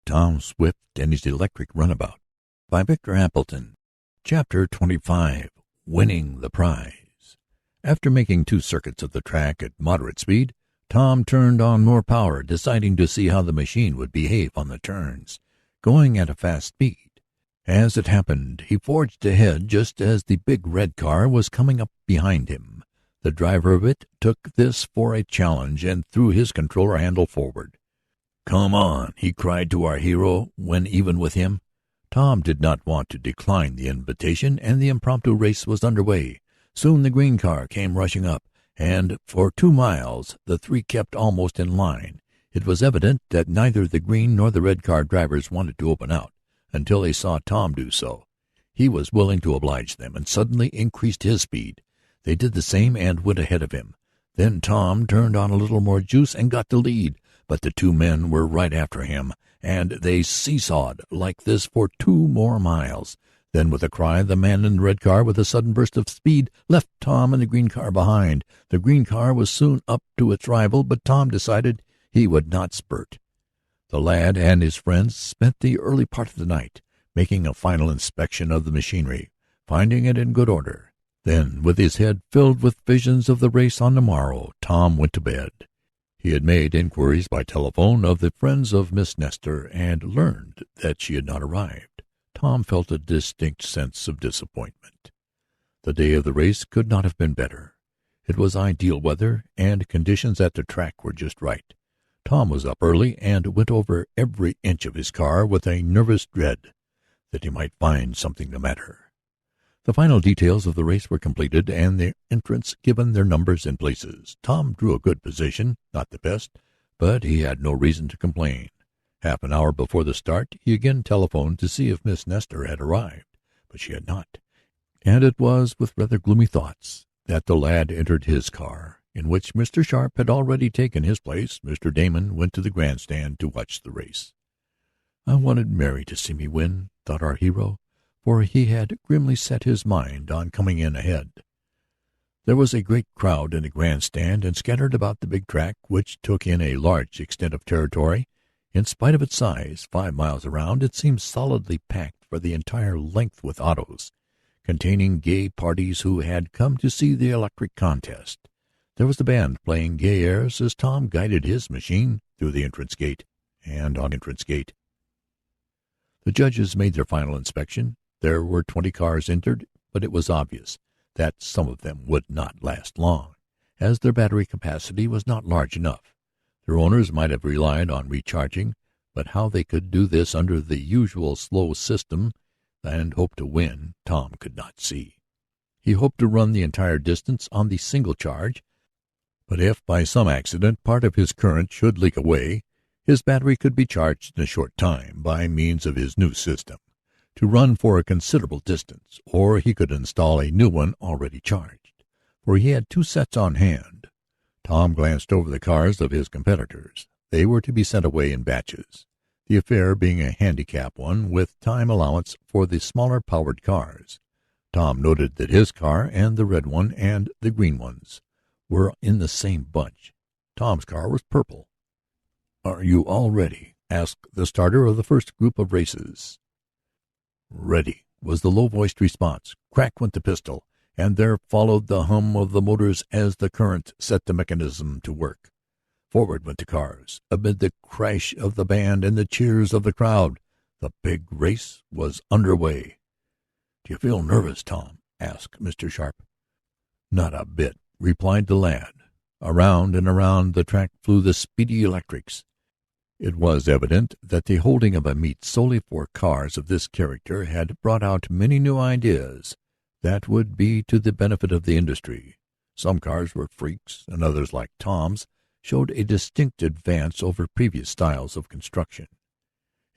Tom Swift and His Electric Runabout by Victor Appleton. Chapter 25. Winning the Prize. After making 2 circuits of the track at moderate speed, Tom turned on more power, deciding to see how the machine would behave on the turns, going at a fast speed. As it happened, he forged ahead just as the big red car was coming up behind him. The driver of it took this for a challenge and threw his controller handle forward. "Come on," he cried to our hero when even with him. Tom did not want to decline the invitation, and the impromptu race was under way. Soon the green car came rushing up, and for 2 miles the three kept almost in line. It was evident that neither the green nor the red car drivers wanted to open out until they saw Tom do so. He was willing to oblige them, and suddenly increased his speed. They did the same and went ahead of him. Then Tom turned on a little more juice and got the lead, but the 2 men were right after him, and they seesawed like this for 2 more miles. Then, with a cry, the man in the red car, with a sudden burst of speed, left Tom and the green car behind. The green car was soon up to its rival, but Tom decided he would not spurt. The lad and his friends spent the early part of the night making a final inspection of the machinery, finding it in good order. Then, with his head filled with visions of the race on the morrow, Tom went to bed. He had made inquiries by telephone of the friends of Miss Nestor and learned that she had not arrived. Tom felt a distinct sense of disappointment. The day of the race could not have been better. It was ideal weather, and conditions at the track were just right. Tom was up early and went over every inch of his car with a nervous dread that he might find something the matter. The final details of the race were completed, and the entrants given their numbers and places. Tom drew a good position, not the best, but he had no reason to complain. Half an hour before the start, he again telephoned to see if Miss Nestor had arrived, but she had not, and it was with rather gloomy thoughts that the lad entered his car, in which Mr. Sharp had already taken his place. Mr. Damon went to the grandstand to watch the race. "I wanted Mary to see me win," thought our hero, for he had grimly set his mind on coming in ahead. There was a great crowd in the grandstand and scattered about the big track, which took in a large extent of territory. In spite of its size, 5 miles around, it seemed solidly packed for the entire length with autos, containing gay parties who had come to see the electric contest. There was the band playing gay airs as Tom guided his machine through the entrance gate and on entrance gate. The judges made their final inspection. There were 20 cars entered, but it was obvious that some of them would not last long, as their battery capacity was not large enough. Their owners might have relied on recharging, but how they could do this under the usual slow system and hope to win, Tom could not see. He hoped to run the entire distance on the single charge, but if by some accident part of his current should leak away, his battery could be charged in a short time by means of his new system, to run for a considerable distance, or he could install a new one already charged, for he had 2 sets on hand. Tom glanced over the cars of his competitors. They were to be sent away in batches, the affair being a handicap one with time allowance for the smaller powered cars. Tom noted that his car and the red one and the green ones were in the same bunch. Tom's car was purple. "Are you all ready?" asked the starter of the first group of races. "Ready," was the low-voiced response. Crack went the pistol, and there followed the hum of the motors as the current set the mechanism to work. Forward went the cars, amid the crash of the band and the cheers of the crowd. The big race was under way. "Do you feel nervous, Tom?" asked Mr. Sharp. "Not a bit," replied the lad. Around and around the track flew the speedy electrics. It was evident that the holding of a meet solely for cars of this character had brought out many new ideas that would be to the benefit of the industry. Some cars were freaks, and others, like Tom's, showed a distinct advance over previous styles of construction.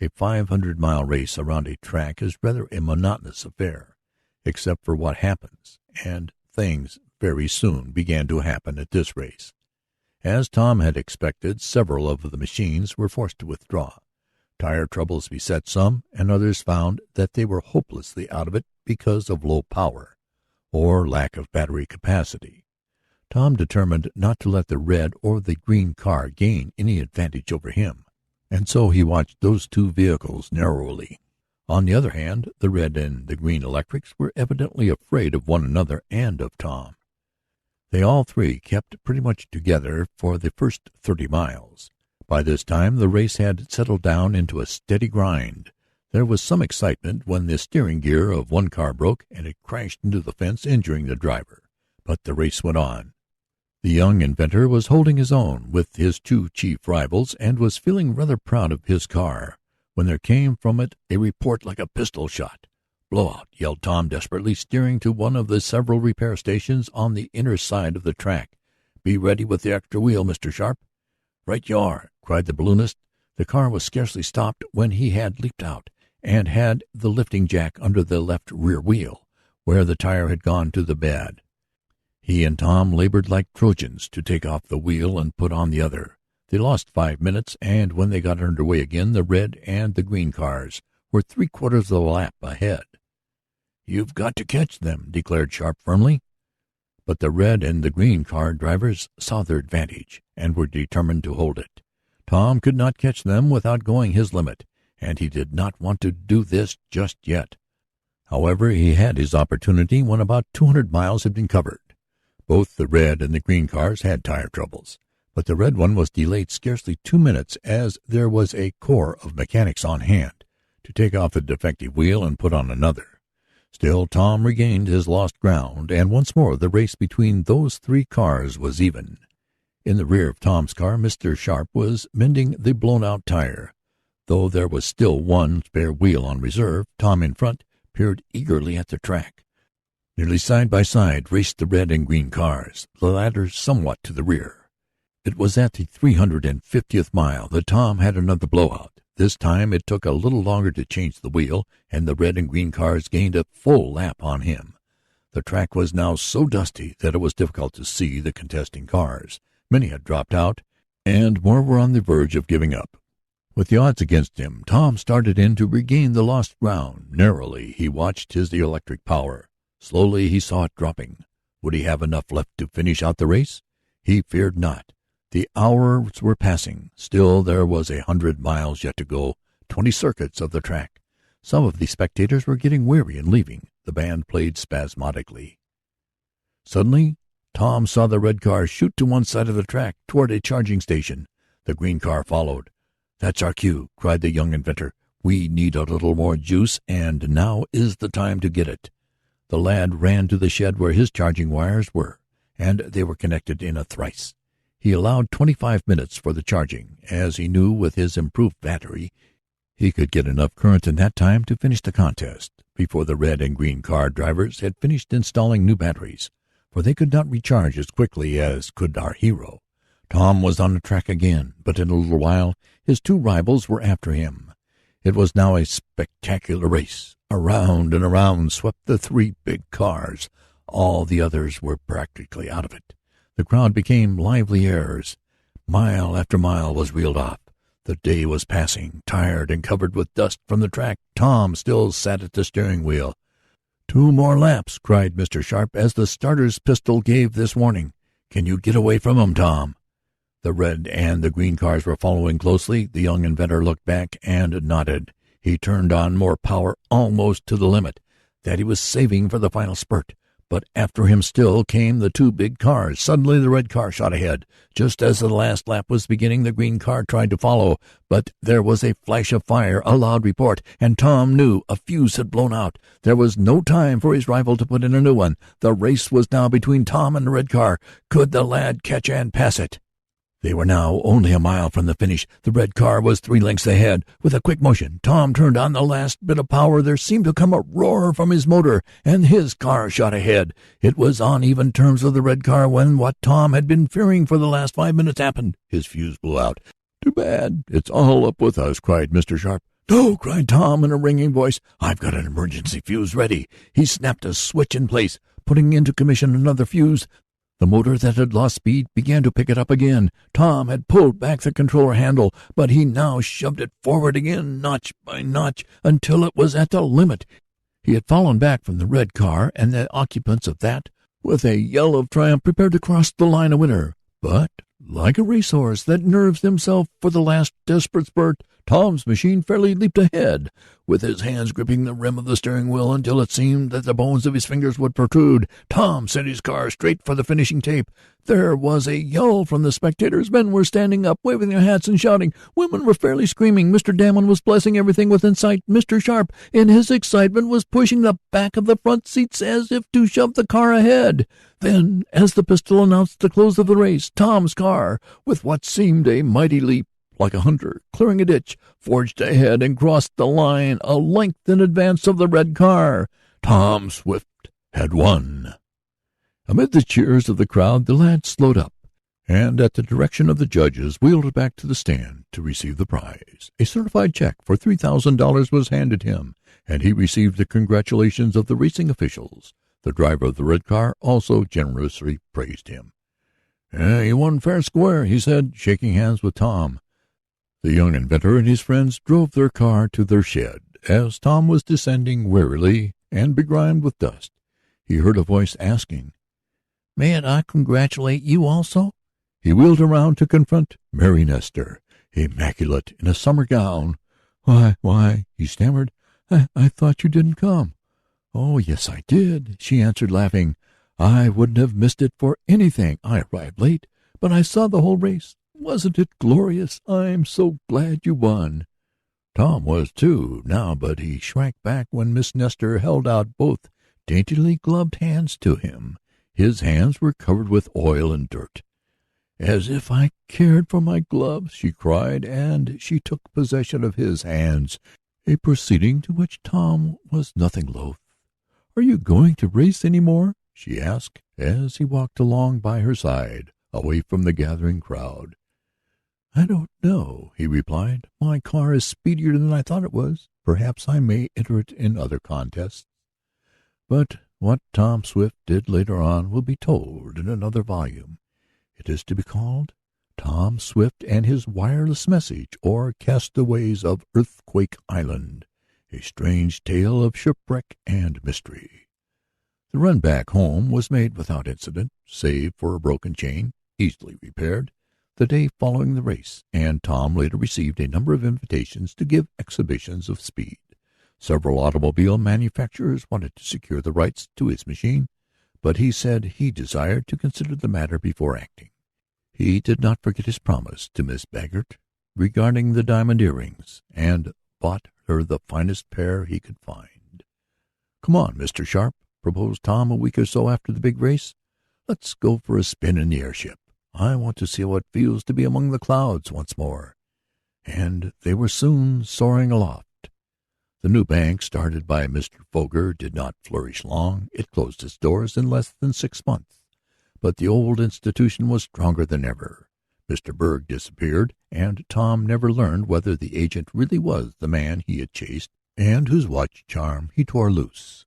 A 500-mile race around a track is rather a monotonous affair, except for what happens, and things very soon began to happen at this race. As Tom had expected, several of the machines were forced to withdraw. Tire troubles beset some, and others found that they were hopelessly out of it because of low power or lack of battery capacity. Tom determined not to let the red or the green car gain any advantage over him. and so he watched those two vehicles narrowly. On the other hand, the red and the green electrics were evidently afraid of one another and of Tom. They all three kept pretty much together for the first 30 miles. By this time the race had settled down into a steady grind. There was some excitement when the steering gear of one car broke and it crashed into the fence, injuring the driver. But the race went on. The young inventor was holding his own with his two chief rivals and was feeling rather proud of his car when there came from it a report like a pistol shot. "Blowout!" yelled Tom desperately, steering to one of the several repair stations on the inner side of the track. "Be ready with the extra wheel, Mr. Sharp." "Right you are," cried the balloonist. The car was scarcely stopped when he had leaped out and had the lifting jack under the left rear wheel, where the tire had gone to the bed. He and Tom labored like Trojans to take off the wheel and put on the other. They lost 5 minutes, and when they got under way again, the red and the green cars were 3/4 of a lap ahead. "You've got to catch them," declared Sharp firmly. But the red and the green car drivers saw their advantage and were determined to hold it. Tom could not catch them without going his limit, and he did not want to do this just yet. However, he had his opportunity when about 200 miles had been covered. Both the red and the green cars had tire troubles, but the red one was delayed scarcely 2 minutes, as there was a corps of mechanics on hand to take off the defective wheel and put on another. Still, Tom regained his lost ground, and once more the race between those three cars was even. In the rear of Tom's car, Mr. Sharp was mending the blown-out tire. Though there was still one spare wheel on reserve, Tom in front peered eagerly at the track. Nearly side by side raced the red and green cars, the latter somewhat to the rear. It was at the 350th mile that Tom had another blowout. This time it took a little longer to change the wheel, and the red and green cars gained a full lap on him. The track was now so dusty that it was difficult to see the contesting cars. Many had dropped out, and more were on the verge of giving up. With the odds against him, Tom started in to regain the lost ground. Narrowly he watched his electric power. Slowly he saw it dropping. Would he have enough left to finish out the race? He feared not. The hours were passing. Still there was 100 miles yet to go, 20 circuits of the track. Some of the spectators were getting weary and leaving. The band played spasmodically. Suddenly Tom saw the red car shoot to one side of the track toward a charging station. The green car followed. "That's our cue," cried the young inventor. "We need a little more juice, and now is the time to get it." The lad ran to the shed where his charging wires were, and they were connected in a trice. He allowed 25 minutes for the charging, as he knew with his improved battery he could get enough current in that time to finish the contest before the red and green car drivers had finished installing new batteries, for they could not recharge as quickly as could our hero. Tom was on the track again, but in a little while his two rivals were after him. It was now a spectacular race. Around and around swept the three big cars. All the others were practically out of it. The crowd became lively airs. Mile after mile was reeled off. The day was passing. Tired and covered with dust from the track, Tom still sat at the steering wheel. "2 more laps," cried Mr. Sharp as the starter's pistol gave this warning. "Can you get away from 'em, Tom?" The red and the green cars were following closely. The young inventor looked back and nodded. He turned on more power, almost to the limit that he was saving for the final spurt. But after him still came the two big cars. Suddenly the red car shot ahead. Just as the last lap was beginning, the green car tried to follow, but there was a flash of fire, a loud report, and Tom knew a fuse had blown out. There was no time for his rival to put in a new one. The race was now between Tom and the red car. Could the lad catch and pass it? They were now only a mile from the finish. The red car was 3 lengths ahead. With a quick motion, Tom turned on the last bit of power. There seemed to come a roar from his motor, and his car shot ahead. It was on even terms with the red car when what Tom had been fearing for the last 5 minutes happened. His fuse blew out. "Too bad. It's all up with us," cried Mr. Sharp. "No," cried Tom in a ringing voice. "I've got an emergency fuse ready." He snapped a switch in place, putting into commission another fuse. The motor that had lost speed began to pick it up again. Tom had pulled back the controller handle, but he now shoved it forward again, notch by notch, until it was at the limit. He had fallen back from the red car, and the occupants of that, with a yell of triumph, prepared to cross the line a winner. But, like a racehorse that nerves himself for the last desperate spurt, Tom's machine fairly leaped ahead, with his hands gripping the rim of the steering wheel until it seemed that the bones of his fingers would protrude. Tom sent his car straight for the finishing tape. There was a yell from the spectators. Men were standing up, waving their hats and shouting. Women were fairly screaming. Mr. Damon was blessing everything within sight. Mr. Sharp, in his excitement, was pushing the back of the front seats as if to shove the car ahead. Then, as the pistol announced the close of the race, Tom's car, with what seemed a mighty leap, like a hunter clearing a ditch, forged ahead and crossed the line a length in advance of the red car. Tom Swift had won. Amid the cheers of the crowd, the lad slowed up, and at the direction of the judges wheeled back to the stand to receive the prize. A certified check for $3,000 was handed him, and he received the congratulations of the racing officials. The driver of the red car also generously praised him. "You won fair square," he said, shaking hands with Tom. The young inventor and his friends drove their car to their shed. As Tom was descending wearily and begrimed with dust, he heard a voice asking, "Mayn't I congratulate you also?" He wheeled around to confront Mary Nestor, immaculate in a summer gown. Why," he stammered, I thought you didn't come." "Oh, yes, I did," she answered, laughing. "I wouldn't have missed it for anything. I arrived late, but I saw the whole race. Wasn't it glorious? I'm so glad you won." Tom was, too, now, but he shrank back when Miss Nestor held out both daintily gloved hands to him. His hands were covered with oil and dirt. "As if I cared for my gloves," she cried, and she took possession of his hands, a proceeding to which Tom was nothing loath. "Are you going to race any more?" she asked, as he walked along by her side, away from the gathering crowd. "I don't know," he replied. "My car is speedier than I thought it was. Perhaps I may enter it in other contests." But what Tom Swift did later on will be told in another volume. It is to be called Tom Swift and His Wireless Message, or Castaways of Earthquake Island, a strange tale of shipwreck and mystery. The run back home was made without incident, save for a broken chain, easily repaired, the day following the race, and Tom later received a number of invitations to give exhibitions of speed. Several automobile manufacturers wanted to secure the rights to his machine, but he said he desired to consider the matter before acting. He did not forget his promise to Miss Baggert regarding the diamond earrings, and bought her the finest pair he could find. "Come on, Mr. Sharp," proposed Tom a week or so after the big race. "Let's go for a spin in the airship. I want to see how it feels to be among the clouds once more." And they were soon soaring aloft. The new bank, started by Mr. Foger, did not flourish long. It closed its doors in less than 6 months. But the old institution was stronger than ever. Mr. Berg disappeared, and Tom never learned whether the agent really was the man he had chased and whose watch charm he tore loose,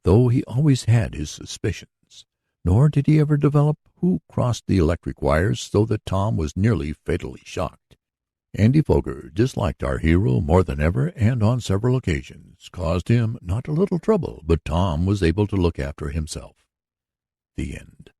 though he always had his suspicions. Nor did he ever develop who crossed the electric wires so that Tom was nearly fatally shocked. Andy Foger disliked our hero more than ever, and on several occasions caused him not a little trouble, but Tom was able to look after himself. The end.